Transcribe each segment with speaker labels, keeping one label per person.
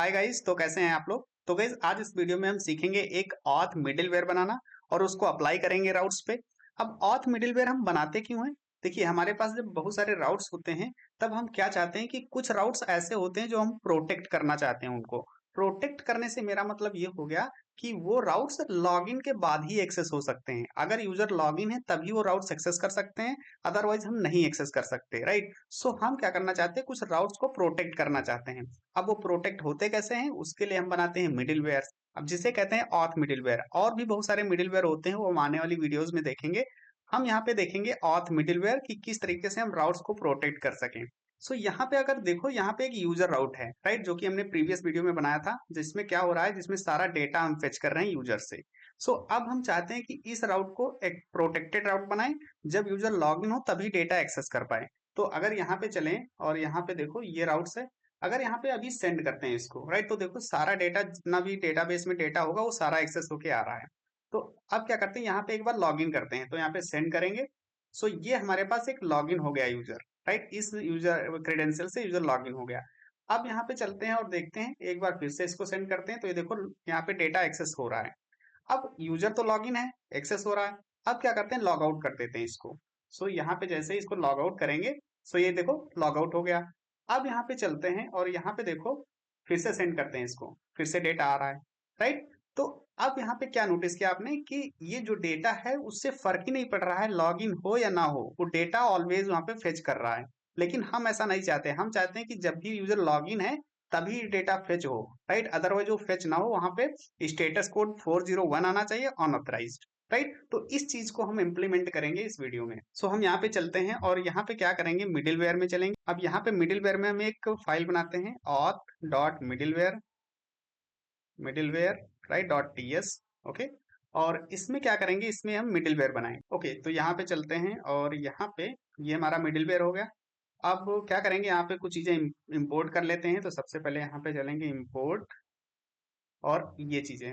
Speaker 1: Hi guys, तो कैसे हैं आप लोग। तो गाइस आज इस वीडियो में हम सीखेंगे एक ऑथ मिडिलवेयर बनाना और उसको अप्लाई करेंगे राउट्स पे। अब ऑथ मिडिलवेयर हम बनाते क्यों हैं? देखिए, हमारे पास जब बहुत सारे राउट्स होते हैं तब हम क्या चाहते हैं कि कुछ राउट्स ऐसे होते हैं जो हम प्रोटेक्ट करना चाहते हैं। उनको प्रोटेक्ट करने से मेरा मतलब ये हो गया कि वो राउट्स लॉगिन के बाद ही एक्सेस हो सकते हैं। अगर यूजर लॉगिन है तभी वो राउट्स एक्सेस कर सकते हैं, अदरवाइज हम नहीं एक्सेस कर सकते, राइट। सो हम क्या करना चाहते हैं, कुछ राउट्स को प्रोटेक्ट करना चाहते हैं। अब वो प्रोटेक्ट होते कैसे हैं, उसके लिए हम बनाते हैं मिडिलवेयर। अब जिसे कहते हैं ऑथ मिडिलवेयर। और भी बहुत सारे मिडिलवेयर होते हैं, वो हम आने वाली वीडियोस में देखेंगे। हम यहाँ पे देखेंगे ऑथ मिडिलवेयर कि किस तरीके से हम राउट्स को प्रोटेक्ट कर सकें। सो यहाँ पे अगर देखो, यहाँ पे एक यूजर राउट है, राइट, जो कि हमने प्रीवियस वीडियो में बनाया था, जिसमें क्या हो रहा है, जिसमें सारा डेटा हम फेच कर रहे हैं यूजर से। सो अब हम चाहते हैं कि इस राउट को एक प्रोटेक्टेड राउट बनाएं, जब यूजर लॉग इन हो तभी डेटा एक्सेस कर पाए। तो अगर यहाँ पे चलें और यहाँ पे देखो ये राउट्स है। अगर यहाँ पे अभी सेंड करते हैं इसको, राइट, तो देखो सारा डेटा, जितना भी डेटाबेस में डेटा होगा वो सारा एक्सेस होके आ रहा है। तो अब क्या करते हैं, यहाँ पे एक बार लॉग इन करते हैं, तो यहाँ पे सेंड करेंगे। सो ये हमारे पास एक लॉग इन हो गया यूजर, राइट। इस यूजर क्रेडेंशियल से यूजर लॉग इन हो गया। अब यहाँ पे चलते हैं और देखते हैं, एक बार फिर से इसको सेंड करते हैं, तो ये देखो यहाँ पे डेटा एक्सेस हो रहा है। अब यूजर तो लॉगिन है, एक्सेस हो रहा है। अब क्या करते हैं, लॉग आउट कर देते हैं इसको। सो यहाँ पे जैसे ही इसको लॉग आउट करेंगे, सो ये देखो लॉग आउट हो गया। अब यहाँ पे चलते हैं और यहाँ पे देखो फिर से सेंड करते हैं इसको, फिर से डेटा आ रहा है, राइट। तो अब यहाँ पे क्या नोटिस किया आपने कि ये जो डेटा है उससे फर्क ही नहीं पड़ रहा है, लॉग इन हो या ना हो, वो डेटा ऑलवेज वहां पे फेच कर रहा है। लेकिन हम ऐसा नहीं चाहते, हम चाहते हैं कि जब भी यूजर लॉग इन है तभी डेटा फेच हो, राइट। अदरवाइज वो फेच ना हो, वहां पे स्टेटस कोड 401 आना चाहिए, अनऑथराइज्ड, राइट। तो इस चीज को हम इम्प्लीमेंट करेंगे इस वीडियो में। सो हम यहाँ पे चलते हैं और यहाँ पे क्या करेंगे, मिडिलवेयर में चलेंगे। अब यहाँ पे मिडिलवेयर में हम एक फाइल बनाते हैं, auth dot middleware, middleware, right, dot TS. Okay. और इसमें क्या करेंगे, इसमें हम मिडिलवेयर बनाएंगे। ओके, तो यहाँ पे चलते हैं और यहाँ पे ये हमारा मिडिलवेयर हो गया। अब क्या करेंगे, यहाँ पे कुछ चीजें इंपोर्ट कर लेते हैं। तो सबसे पहले यहाँ पे चलेंगे इंपोर्ट, और ये चीजें।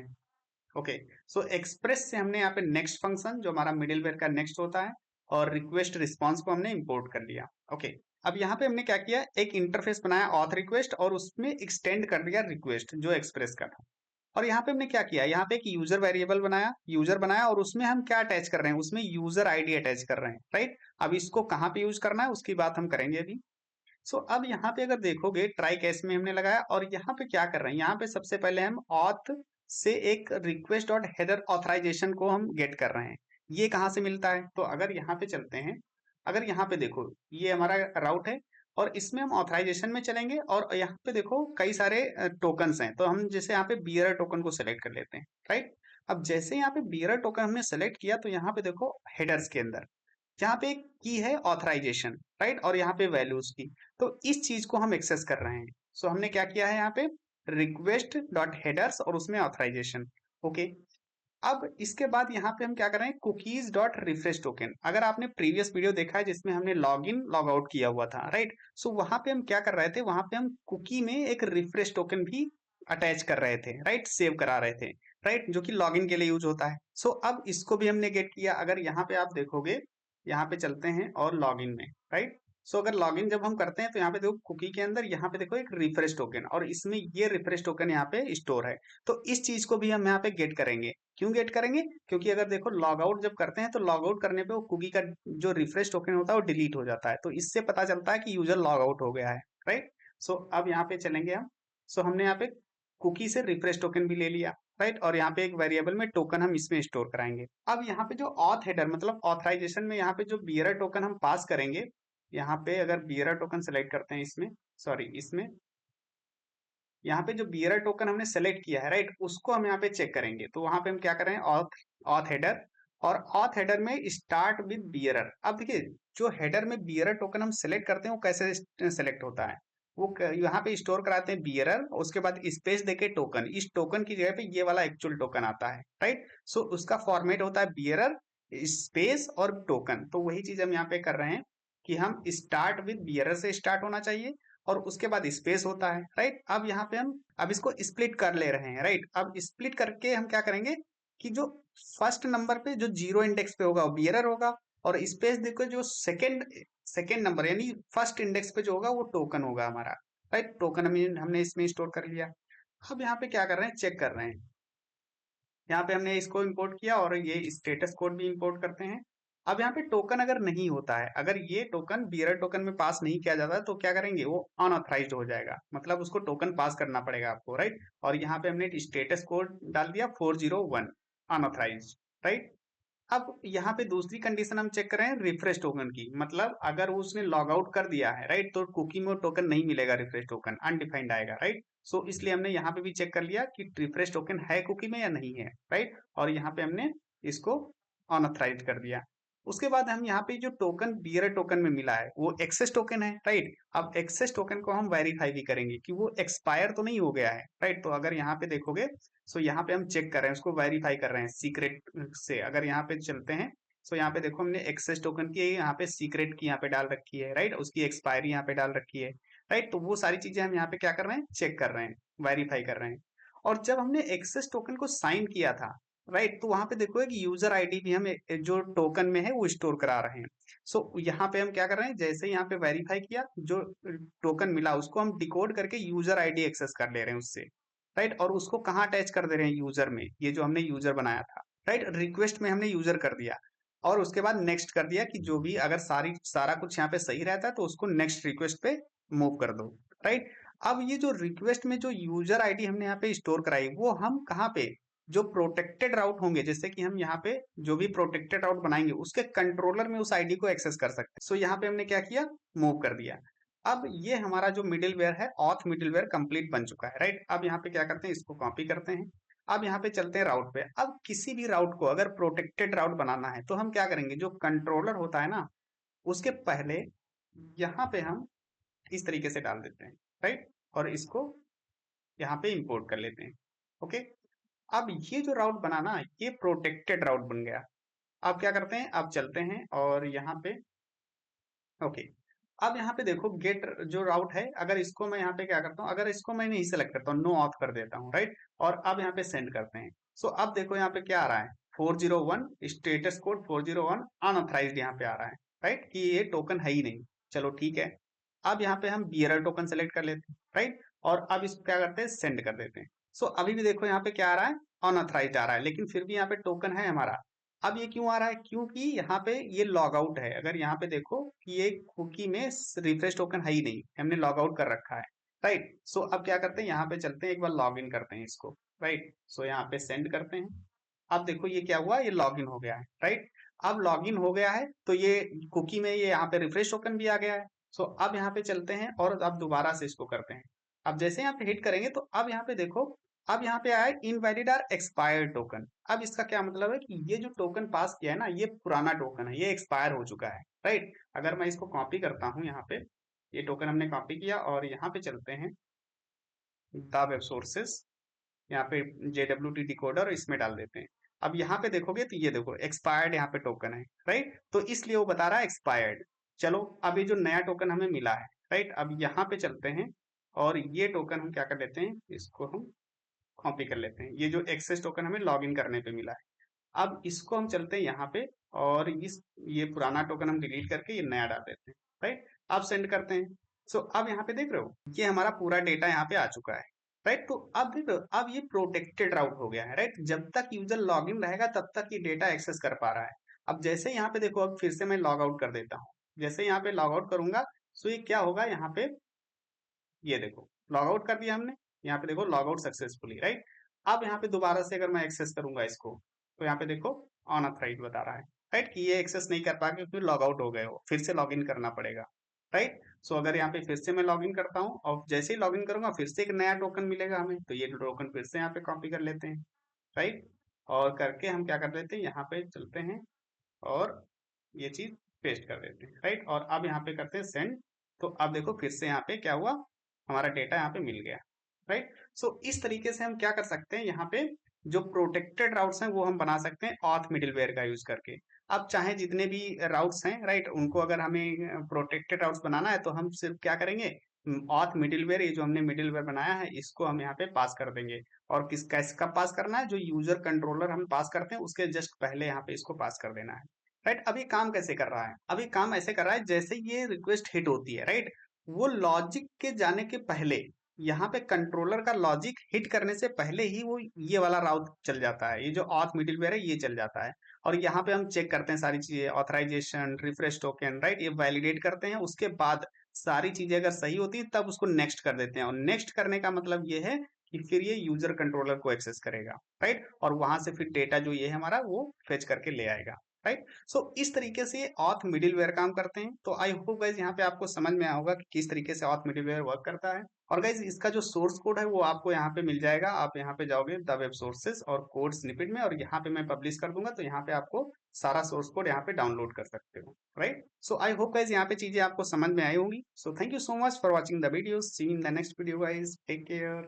Speaker 1: ओके। सो एक्सप्रेस से हमने यहाँ पे नेक्स्ट फंक्शन, जो हमारा मिडिलवेयर का नेक्स्ट होता है, और रिक्वेस्ट रिस्पॉन्स को हमने इंपोर्ट कर लिया। ओके। अब यहाँ पे हमने क्या किया, एक इंटरफेस बनाया ऑथ रिक्वेस्ट, और उसमें एक्सटेंड कर दिया रिक्वेस्ट जो एक्सप्रेस का था। और यहाँ पे हमने क्या किया, यहाँ पे एक यूजर वेरिएबल बनाया, यूजर बनाया, और उसमें हम क्या अटैच कर रहे हैं, उसमें यूजर आईडी अटैच कर रहे हैं, राइट। अब इसको कहाँ पे यूज करना है उसकी बात हम करेंगे अभी। सो अब यहाँ पे अगर देखोगे, ट्राई कैस में हमने लगाया, और यहाँ पे क्या कर रहे हैं, यहाँ पे सबसे पहले हम ऑथ से एक रिक्वेस्ट डॉट हेडर ऑथराइजेशन को हम गेट कर रहे हैं। ये कहाँ से मिलता है, तो अगर यहाँ पे चलते हैं, अगर यहाँ पे देखो ये हमारा राउट है, और इसमें हम ऑथराइजेशन में चलेंगे, और यहाँ पे देखो कई सारे टोकन्स हैं। तो हम जैसे यहाँ पे बियरर टोकन को सेलेक्ट कर लेते हैं, राइट। अब जैसे यहाँ पे बियरर टोकन हमने सेलेक्ट किया, तो यहाँ पे देखो हेडर्स के अंदर यहाँ पे एक की है ऑथराइजेशन, राइट, और यहाँ पे वैल्यूज की। तो इस चीज को हम एक्सेस कर रहे हैं। सो हमने क्या किया है, यहाँ पे रिक्वेस्ट डॉट हेडर्स और उसमें ऑथराइजेशन। ओके। अब इसके बाद यहाँ पे हम क्या कर रहे हैं, कुकीज डॉट रिफ्रेश टोकन। अगर आपने प्रीवियस वीडियो देखा है जिसमें हमने लॉग इन लॉग आउट किया हुआ था, राइट, सो वहां पे हम क्या कर रहे थे, वहां पे हम कुकी में एक रिफ्रेश टोकन भी अटैच कर रहे थे, राइट, सेव करा रहे थे, राइट, जो कि लॉगिन के लिए यूज होता है। सो अब इसको भी हमने गेट किया। अगर यहाँ पे आप देखोगे, यहाँ पे चलते हैं और लॉगिन में, राइट। सो अगर लॉगिन जब हम करते हैं, तो यहाँ पे देखो कुकी के अंदर यहाँ पे देखो एक रिफ्रेश टोकन, और इसमें ये रिफ्रेश टोकन यहाँ पे स्टोर है। तो इस चीज को भी हम यहाँ पे गेट करेंगे। क्यों गेट करेंगे, क्योंकि अगर देखो लॉग आउट जब करते हैं, तो लॉग आउट करने पे वो कुकी का जो रिफ्रेश टोकन होता है वो डिलीट हो जाता है। तो इससे पता चलता है कि यूजर लॉग आउट हो गया है, राइट। सो अब यहाँ पे चलेंगे हम। सो हमने यहाँ पे कुकी से रिफ्रेश टोकन भी ले लिया, राइट, और यहाँ पे एक वेरिएबल में टोकन हम इसमें स्टोर कराएंगे। अब यहाँ पे जो ऑथ हेडर मतलब ऑथराइजेशन में यहाँ पे जो बियरर टोकन हम पास करेंगे, यहाँ पे अगर बियरर टोकन सेलेक्ट करते हैं इसमें, सॉरी इसमें, यहाँ पे जो बियरर टोकन हमने सेलेक्ट किया है, राइट, उसको हम यहाँ पे चेक करेंगे। तो वहां पे हम क्या कर रहे हैं, ऑथ ऑथ हेडर, और ऑथ हेडर में स्टार्ट विद बियरर। अब देखिए, जो हेडर में बियरर टोकन हम सेलेक्ट करते हैं वो कैसे सेलेक्ट होता है, वो यहाँ पे स्टोर कराते हैं बियरर, उसके बाद स्पेस देके टोकन, इस टोकन की जगह पे ये वाला एक्चुअल टोकन आता है, राइट। सो उसका फॉर्मेट होता है बियरर स्पेस और टोकन। तो वही चीज हम यहाँ पे कर रहे हैं कि हम स्टार्ट विद बियरर से स्टार्ट होना चाहिए, और उसके बाद स्पेस होता है, राइट। अब यहाँ पे हम अब इसको स्प्लिट कर ले रहे हैं, राइट। अब स्प्लिट करके हम क्या करेंगे कि जो फर्स्ट नंबर पे जो जीरो इंडेक्स पे होगा वो बियरर होगा, और स्पेस देखो जो सेकंड सेकंड नंबर यानी फर्स्ट इंडेक्स पे जो होगा वो टोकन होगा हमारा, राइट। टोकन हमने इसमें स्टोर कर लिया। अब यहाँ पे क्या कर रहे हैं, चेक कर रहे हैं। यहाँ पे हमने इसको इंपोर्ट किया और ये स्टेटस कोड भी इंपोर्ट करते हैं। अब यहाँ पे टोकन अगर नहीं होता है, अगर ये टोकन बियरर टोकन में पास नहीं किया जाता है, तो क्या करेंगे, वो अनऑथराइज्ड हो जाएगा, मतलब उसको टोकन पास करना पड़ेगा आपको, राइट। और यहाँ पे हमने स्टेटस कोड डाल दिया 401 अनऑथराइज्ड, राइट। अब यहाँ पे दूसरी कंडीशन हम चेक कर रहे हैं रिफ्रेश टोकन की, मतलब अगर उसने लॉग आउट कर दिया है, राइट, तो कुकी में टोकन नहीं मिलेगा, रिफ्रेश टोकन अनडिफाइंड आएगा, राइट। सो इसलिए हमने यहाँ पे भी चेक कर लिया कि रिफ्रेश टोकन है कुकी में या नहीं है, राइट। और यहाँ पे हमने इसको अनऑथराइज कर दिया। उसके बाद हम यहाँ पे जो टोकन बियरर टोकन में मिला है वो एक्सेस टोकन है, राइट। अब एक्सेस टोकन को हम वेरीफाई भी करेंगे कि वो एक्सपायर तो नहीं हो गया है, राइट। तो अगर यहाँ पे देखोगे, सो यहाँ पे हम चेक कर रहे हैं, उसको वेरीफाई कर रहे हैं सीक्रेट से। अगर यहाँ पे चलते हैं, सो यहाँ पे देखो हमने एक्सेस टोकन की यहाँ पे सीक्रेट की यहाँ पे डाल रखी है, राइट, उसकी एक्सपायरी यहाँ पे डाल रखी है, राइट। तो वो सारी चीजें हम यहाँ पे क्या कर रहे हैं, चेक कर रहे हैं, वेरीफाई कर रहे हैं। और जब हमने एक्सेस टोकन को साइन किया था, राइट, तो वहां पे देखो एक यूजर आईडी भी हम जो टोकन में है वो स्टोर करा रहे हैं। सो यहाँ पे हम क्या कर रहे हैं, जैसे यहाँ पे वेरीफाई किया, जो टोकन मिला उसको हम डिकोड करके यूजर आईडी एक्सेस कर ले रहे हैं उससे, राइट। और उसको कहाँ अटैच कर दे रहे हैं, यूजर में, ये जो हमने यूजर बनाया था, राइट। रिक्वेस्ट में हमने यूजर कर दिया और उसके बाद नेक्स्ट कर दिया कि जो भी अगर सारा कुछ यहाँ पे सही रहता है तो उसको नेक्स्ट रिक्वेस्ट पे मूव कर दो, राइट। अब ये जो रिक्वेस्ट में जो यूजर आईडी हमने यहाँ पे स्टोर कराई, वो हम कहाँ पे, जो प्रोटेक्टेड राउट होंगे, जैसे कि हम यहाँ पे जो भी प्रोटेक्टेड राउट बनाएंगे उसके कंट्रोलर में उस आईडी को एक्सेस कर सकते हैं। सो यहाँ पे हमने क्या किया, मूव कर दिया। अब ये हमारा जो मिडिलवेयर है, ऑथ मिडिलवेयर कंप्लीट बन चुका है, राइट। अब यहाँ पे क्या करते हैं, इसको कॉपी करते हैं। अब यहाँ पे चलते हैं राउट पे। अब किसी भी राउट को अगर प्रोटेक्टेड राउट बनाना है तो हम क्या करेंगे, जो कंट्रोलर होता है ना, उसके पहले यहाँ पे हम इस तरीके से डाल देते हैं, राइट। और इसको यहाँ पे इंपोर्ट कर लेते हैं, ओके। अब ये जो राउट बना ना, ये प्रोटेक्टेड राउट बन गया। अब क्या करते हैं, अब चलते हैं और यहाँ पे, ओके। अब यहाँ पे देखो गेट जो राउट है, अगर इसको मैं यहाँ पे क्या करता हूँ, अगर इसको मैं नहीं सेलेक्ट करता हूँ, नो ऑथ कर देता हूँ, राइट। और अब यहाँ पे सेंड करते हैं। सो अब देखो यहाँ पे क्या आ रहा है, 401 स्टेटस कोड 401 अनऑथराइज्ड यहाँ पे आ रहा है, राइट, कि ये टोकन है ही नहीं। चलो ठीक है। अब यहाँ पे हम बियरर टोकन सेलेक्ट कर लेते हैं, राइट। और अब इसको क्या करते हैं, सेंड कर देते हैं। सो अभी भी देखो यहाँ पे क्या आ रहा है, अनऑथराइज्ड आ रहा है, लेकिन फिर भी यहाँ पे टोकन है हमारा। अब ये क्यों आ रहा है, क्योंकि यहाँ पे ये लॉग आउट है। अगर यहाँ पे देखो कि ये कुकी में रिफ्रेश टोकन है ही नहीं, हमने लॉग आउट कर रखा है, राइट। सो अब क्या करते हैं, यहाँ पे चलते हैं, एक बार लॉग इन करते हैं इसको, राइट। सो यहाँ पे सेंड करते हैं। अब देखो ये क्या हुआ, ये लॉग इन हो गया है, राइट। अब लॉग इन हो गया है तो ये कुकी में ये यहाँ पे रिफ्रेश टोकन भी आ गया है। सो अब यहाँ पे चलते हैं और अब दोबारा से इसको करते हैं। अब जैसे यहाँ पे हिट करेंगे तो अब यहाँ पे देखो, अब यहाँ पे आया है इनवैलिड आर एक्सपायर्ड टोकन। अब इसका क्या मतलब है कि ये जो टोकन पास किया है ना, ये पुराना टोकन है, ये एक्सपायर हो चुका है, राइट। अगर मैं इसको कॉपी करता हूँ, यहाँ पे ये टोकन हमने कॉपी किया और यहाँ पे चलते हैं द वेब सोर्सेस, यहाँ पे JWT डिकोडर इसमें डाल देते हैं। अब यहाँ पे देखोगे तो ये देखो एक्सपायर्ड यहाँ पे टोकन है, राइट। तो इसलिए वो बता रहा है एक्सपायर्ड। चलो अब ये जो नया टोकन हमें मिला है, राइट, अब यहाँ पे चलते हैं और ये टोकन हम क्या कर लेते हैं, इसको हम कॉपी कर लेते हैं। ये जो एक्सेस टोकन हमें लॉगिन करने पे मिला है, अब इसको हम चलते हैं यहाँ पे और इस ये पुराना टोकन हम डिलीट करके ये नया डाल देते हैं, राइट। अब सेंड करते हैं। सो अब यहाँ पे देख रहे हो, ये हमारा पूरा डेटा यहाँ पे आ चुका है, राइट। तो अब देख रहे हो, अब ये प्रोटेक्टेड राउट हो गया है, राइट। जब तक यूजर लॉग इन रहेगा तब तक ये डेटा एक्सेस कर पा रहा है। अब जैसे यहाँ पे देखो, अब फिर से मैं लॉग आउट कर देता हूँ। जैसे यहाँ पे लॉग आउट करूंगा, सो ये क्या होगा, यहाँ पे ये देखो लॉग आउट कर दिया हमने। यहाँ पे देखो लॉग आउट सक्सेसफुली, राइट। अब यहाँ पे दोबारा से अगर मैं एक्सेस करूंगा इसको, तो यहाँ पे देखो अनऑथराइज्ड बता रहा है, राइट, कि ये एक्सेस नहीं कर पाएंगे क्योंकि लॉग आउट हो गए हो, फिर से लॉग इन करना पड़ेगा, राइट। सो अगर यहाँ पे फिर से मैं लॉग इन करता हूँ और जैसे ही लॉग इन करूंगा फिर से एक नया टोकन मिलेगा हमें, तो ये टोकन फिर से यहाँ पे कॉपी कर लेते हैं, राइट। और करके हम क्या कर लेते हैं, यहाँ पे चलते हैं और ये चीज पेस्ट कर देते हैं, राइट। और अब यहाँ पे करते हैं सेंड। तो अब देखो फिर से यहाँ पे क्या हुआ, हमारा डेटा यहाँ पे मिल गया, राइट। सो इस तरीके से हम क्या कर सकते हैं, यहाँ पे जो प्रोटेक्टेड राउट्स हैं वो हम बना सकते हैं ऑथ मिडिलवेयर का यूज करके। अब चाहे जितने भी राउट्स हैं, राइट, उनको अगर हमें प्रोटेक्टेड राउट्स बनाना है तो हम सिर्फ क्या करेंगे, ऑथ मिडिलवेयर, ये जो हमने मिडिलवेयर बनाया है इसको हम यहाँ पे पास कर देंगे। और किस कैसे कब पास करना है, जो यूजर कंट्रोलर हम पास करते हैं उसके जस्ट पहले यहाँ पे इसको पास कर देना है, राइट। अभी काम कैसे कर रहा है, अभी काम ऐसे कर रहा है, जैसे ये रिक्वेस्ट हिट होती है, राइट, वो लॉजिक के जाने के पहले यहाँ पे कंट्रोलर का लॉजिक हिट करने से पहले ही वो ये वाला राउट चल जाता है, ये जो ऑथ मिडिलवेयर है ये चल जाता है। और यहाँ पे हम चेक करते हैं सारी चीजें, ऑथराइजेशन, रिफ्रेश टोकन, राइट, ये वैलिडेट करते हैं। उसके बाद सारी चीजें अगर सही होती है तब उसको नेक्स्ट कर देते हैं, और नेक्स्ट करने का मतलब ये है कि फिर ये यूजर कंट्रोलर को एक्सेस करेगा, राइट, और वहां से फिर डेटा जो ये है हमारा वो फेच करके ले आएगा, राइट। सो इस तरीके से ऑथ मिडिलवेयर काम करते हैं। तो आई होप गाइज यहाँ पे आपको समझ में आया होगा कि किस तरीके से ऑथ मिडिलवेयर वर्क करता है। और गाइज इसका जो सोर्स कोड है वो आपको यहाँ पे मिल जाएगा। आप यहाँ पे जाओगे द वेब सोर्सेस और कोड स्निपेट में, और यहाँ पे मैं पब्लिश कर दूंगा, तो यहाँ पे आपको सारा सोर्स कोड यहाँ पे डाउनलोड कर सकते हो, right. So I hope guys यहाँ पे चीजें आपको समझ में आई होंगी। So thank you so much for watching the video, see you in the next video guys, take care.